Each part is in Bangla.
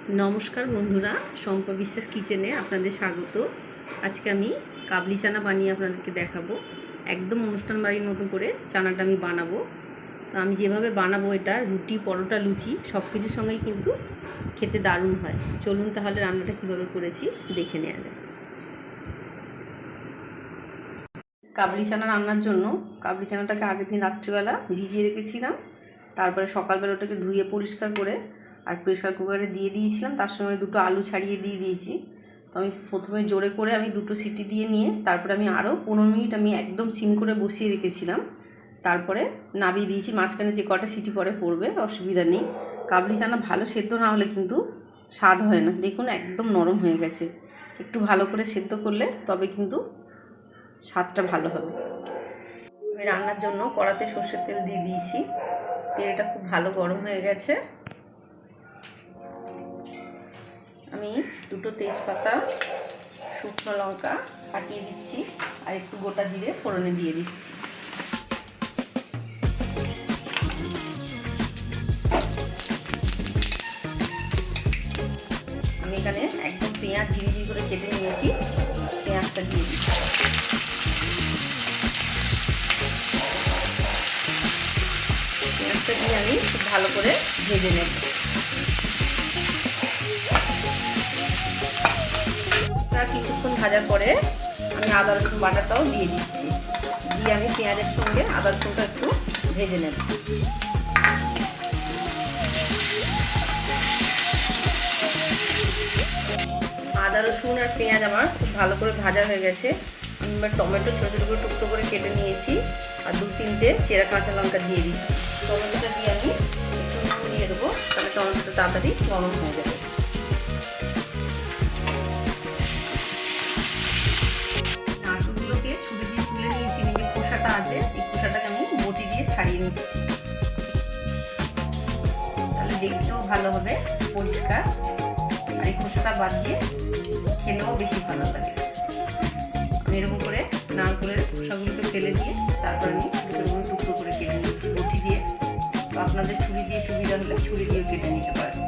नमस्कार बंधुरा शम्पा विश्वास किचेने आपनादेर स्वागत। आज के आमी काबली चाना बानिये आपनादेरके देखाबो। एकदम अनुष्ठान बाड़ीर मतन करे चानाटा आमी बानाबो। तो आमी जेभावे बानाबो एटा रुटी परोटा लुचि सब किछुर संगेई किन्तु खेते दारुण हय। चलुन ताहले रान्नाटा किभाबे करेछि देखे नेওয়া যাক। काबली चाना रान्नार जोन्नो काबली चानाटाके आगेर दिन रात्रिबेला भिजिয়ে रेखेছিলাম। तारपरे सकालबेला ओटाके धुয়ে परिष्कार करे और प्रेसार कुकारे दिए दिएছিলাম। तार संगे दुटो आलू छाड़िए दिए दिएছি। तो आमी प्रथमे जोरे करे आमी दुटो सीटी दिए निये तारपरे आमी आरो 15 मिनिट आमी एकदम सिम करे बसिए रेखेছিলাম। तारपरे नामिয়ে दिएছি। माঝখানে যে কটা সিটি পরে পড়বে অসুবিধা নেই। কাবলি চানা ভালো সেদ্ধ না হলে কিন্তু স্বাদ হয় না। দেখুন একদম নরম হয়ে গেছে। একটু ভালো করে সেদ্ধ করলে তবে কিন্তু স্বাদটা ভালো হবে। আমি রান্নার জন্য কড়াতে সরষের তেল দিয়ে দিয়েছি। তেলটা খুব ভালো গরম হয়ে গেছে। আমি দুটো তেজপাতা শুকনো লঙ্কা ফাটিয়ে দিচ্ছি আর একটু গোটা জিরে ফোড়নে দিয়ে দিচ্ছি। আমি এখানে একদম পেঁয়াজ ঝিরিঝিরি করে কেটে নিয়েছি। পেঁয়াজটা দিয়ে দিচ্ছি। পেঁয়াজটা দিয়ে আমি খুব ভালো করে ভেজে নেব। কিছুক্ষণ ভাজার পরে আমি আদা রসুন বাটাটাও দিয়ে দিচ্ছি। দিয়ে আমি পেঁয়াজের সঙ্গে আদা রসুনটা একটু ভেজে নেব। আদা রসুন আর পেঁয়াজ আমার খুব ভালো করে ভাজা হয়ে গেছে। আমি এবার টমেটো ছোটো ছোটো করে টুকরো করে কেটে নিয়েছি আর 2-3টে চেরা কাঁচা লঙ্কা দিয়ে দিচ্ছি। টমেটোটা দিয়ে আমি একটু দিয়ে দেবো, তাহলে টমেটোটা তাড়াতাড়ি নরম হয়ে যাবে। ছুরি দিয়ে তুলে নিয়েছি, যে খোসাটা আছে এই খোসাটাকে আমি বটি দিয়ে ছাড়িয়ে নিচ্ছি। তাহলে দেখতেও ভালো হবে, পরিষ্কার, আর এই খোসাটা বাদ দিয়ে খেলেও বেশি ভালো লাগে। আমি এরকম করে নারকেলের খোসাগুলোকে ফেলে দিয়ে তারপর আমি দুটো টুকরো করে কেটে নিচ্ছি বটি দিয়ে। তো আপনাদের ছুরি দিয়ে সুবিধা হলে ছুরি দিয়ে কেটে নিতে পারেন।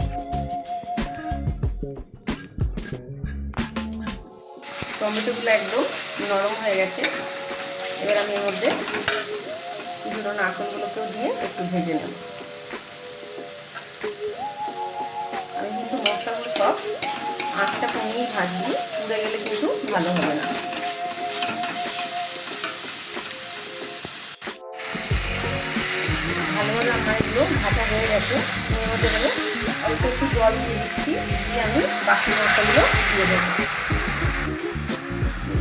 টমেটোগুলো একদম নরম হয়ে গেছে। এবার আমি এর মধ্যে দুটো নারকেলগুলোকেও দিয়ে একটু ভেজে নেব। আমি কিন্তু মশলাগুলো সব আঁচটা কমিয়েই ভাজছি, পুড়ে গেলে কিন্তু ভালো হবে না। ভালোভাবে আমার এগুলো ভাজা হয়ে গেছে। এর মধ্যে অল্প একটু জল দিয়ে দিচ্ছি, দিয়ে আমি বাকি মশলাগুলো দিয়ে দেবো।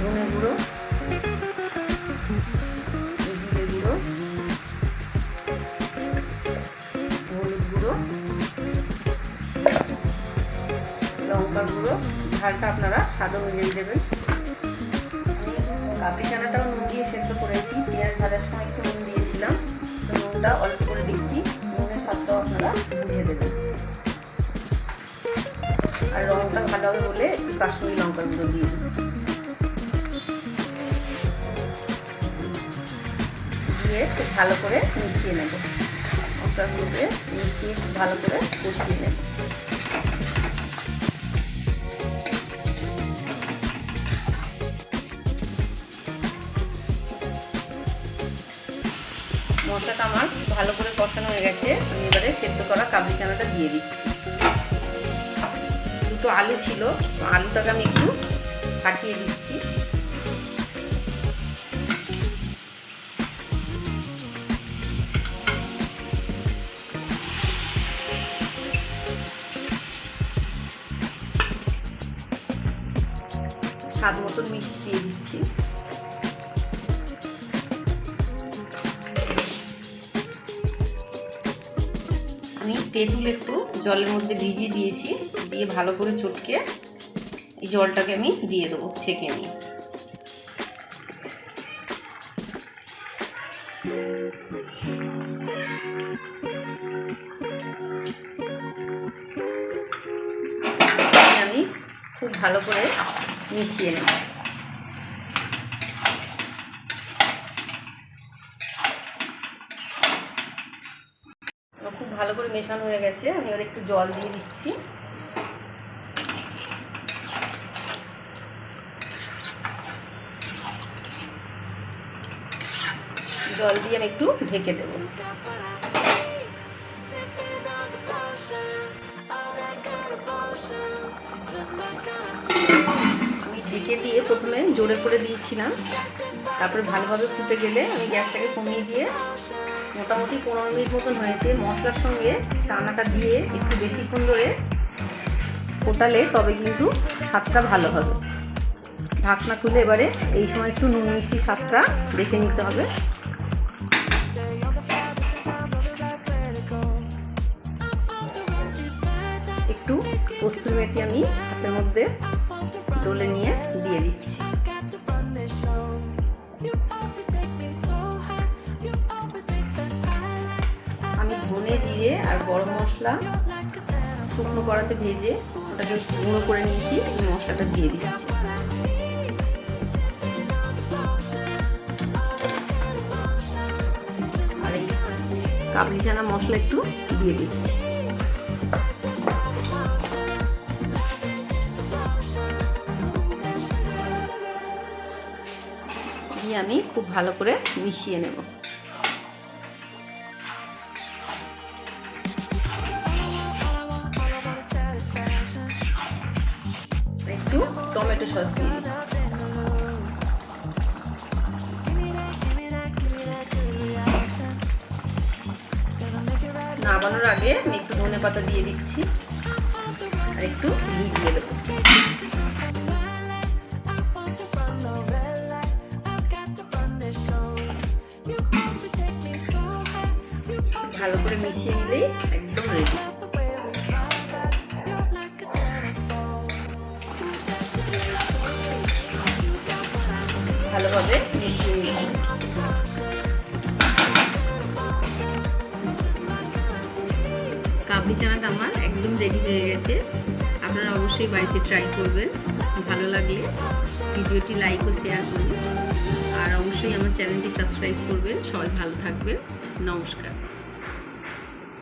ধনে গুঁড়ো, জিরে গুঁড়ো, হলুদ গুঁড়ো, লঙ্কার গুঁড়ো, ঝালটা আপনারা স্বাদ অনুযায়ী দেবেন। আমি কাবলি চানাটাও নুন দিয়ে সেদ্ধ করেছি। পেঁয়াজ ভাজার সময় একটু নুন দিয়েছিলাম, তো নুনটা অল্প করে দিচ্ছি। নুনের স্বাদটাও আপনারা বুঝে দেবেন। আর রঙটা ভালো হবে বলে একটু কাশ্মীরি লঙ্কার গুঁড়ো দিয়ে দিচ্ছি। দিয়ে খুব ভালো করে মিশিয়ে নেব। মশলাগুলোকে মিশিয়ে খুব ভালো করে কষিয়ে নেব। মশলাটা আমার ভালো করে কষানো হয়ে গেছে। আমি এবারে সেদ্ধ করা কাবলি চানাটা দিয়ে দিচ্ছি। দুটো আলু ছিল, আলুটাকে আমি একটু ফাটিয়ে দিচ্ছি। স্বাদ মতন মিষ্টি দিয়ে দিচ্ছি। আমি তেঁতুল একটু জলের মধ্যে ভিজিয়ে দিয়েছি, দিয়ে ভালো করে চটকে এই জলটাকে আমি দিয়ে দেবো ছেঁকে নিয়ে। আমি খুব ভালো করে মিশিয়ে নেব। খুব ভালো করে মেশানো হয়ে গেছে। আমি এবার একটু জল দিয়ে দিচ্ছি। জল দিয়ে আমি একটু ঢেকে দেবো। আমি ঢেকে দিয়ে প্রথমে জোরে করে দিয়েছিলাম, তারপরে ভালোভাবে ফুটে গেলে আমি গ্যাসটাকে কমিয়ে দিয়ে মোটামুটি 15 মিনিট মতন হয়েছে। মশলার সঙ্গে চানাটা দিয়ে একটু বেশিক্ষণ ধরে ফোটালে তবে কিন্তু স্বাদটা ভালো হবে। ঢাকনা খুলে এবারে এই সময় একটু নুন মিষ্টি স্বাদটা দেখে নিতে হবে। একটু কস্তুরি মেথি আমি হাতের মধ্যে ডলে নিয়ে দিয়ে দিচ্ছি। আমি ধনে জিরে আর গরম মশলা শুকনো কড়াতে ভেজে ওটাকে গুঁড়ো করে নিয়েছি, এই মশলাটা দিয়ে দিচ্ছি। আর এই কাবলি চানা মশলা একটু দিয়ে দিচ্ছি। দিয়ে আমি খুব ভালো করে মিশিয়ে নেব। একটু টমেটো সস দিয়ে দিচ্ছি। নামানোর আগে আমি একটু ধনেপাতা দিয়ে দিচ্ছি আর একটু ঘি দিয়ে দেবো। ভালো করে মিশিয়ে নিলেই একদম রেডি। ভালোভাবে মিশিয়ে নিই। কাবলি চানাটা আমার একদম রেডি হয়ে গেছে। আপনারা অবশ্যই বাড়িতে ট্রাই করবেন। ভালো লাগলে ভিডিওটি লাইক ও শেয়ার করুন, আর অবশ্যই আমার চ্যানেলটি সাবস্ক্রাইব করবেন। সবাই ভালো থাকবেন। নমস্কার।